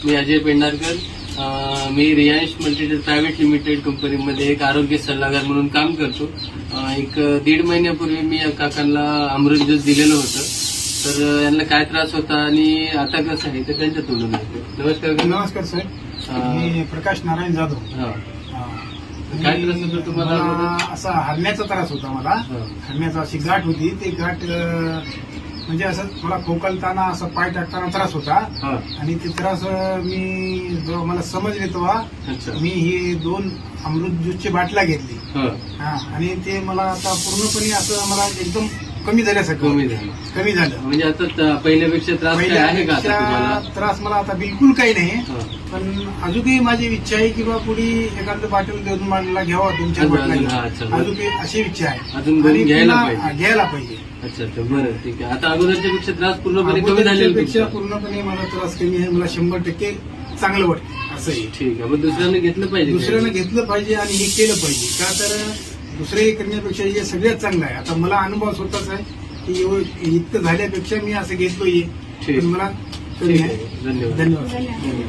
मी अजय पेंढारकर. मी Riyansh मल्टीटेड private limited कंपनीमध्ये एक आरोग्य सल्लागार म्हणून काम करतो. एक 1.5 महिन्यापूर्वी मी या काकांना अमृत ज्यूस दिलेलं होतं. तर यांना काय त्रास होता आणि आता कसं आहे ते त्यांच्या तोंडून ऐकू. नमस्कार. नमस्कार साहेब, मी प्रकाश नारायण जाधव. हा. काय त्रास होता तुम्हाला? मला असा हरण्याचा त्रास होता. मला हरण्याचा अशी गाठ होती. ते गाठ म्हणजे असं मला खोकलताना असं पाय टाकताना त्रास होता. आणि ते त्रास मी जेव्हा मला समजले तेव्हा मी ही 2 अमृत ज्यूसची बाटल्या घेतली. आणि ते मला आता पूर्णपणे असं मला एकदम कमी झाल्यासारखं कमी झालं. म्हणजे आता पहिल्यापेक्षा त्रास काय आहे का आता तुम्हाला? त्रास मला आता बिलकुल काही नाही. पण अजूनही माझी इच्छा आहे की बा पुढे एखादं बाटल देऊन मला घ्यावा, तुमच्या बाटल्या अजून अशी इच्छा आहे. अजून घ्यायला पाहिजे. अच्छा अच्छा, बरं, ठीक आहे. आता अगोदरच्या पेक्षा त्रास पूर्णपणे कमी झालेला? पूर्णपणे मला त्रास कमी आहे. मला 100% चांगलं वाटतं. असं आहे. ठीक आहे. मग दुसऱ्यानं घेतलं पाहिजे? दुसऱ्यानं घेतलं पाहिजे आणि हे केलं पाहिजे. का तर दुसरे करण्यापेक्षा हे सगळ्यात चांगलं आहे. आता मला अनुभव स्वतःच आहे की इतकं झाल्यापेक्षा मी असं घेतलो. मला धन्यवाद.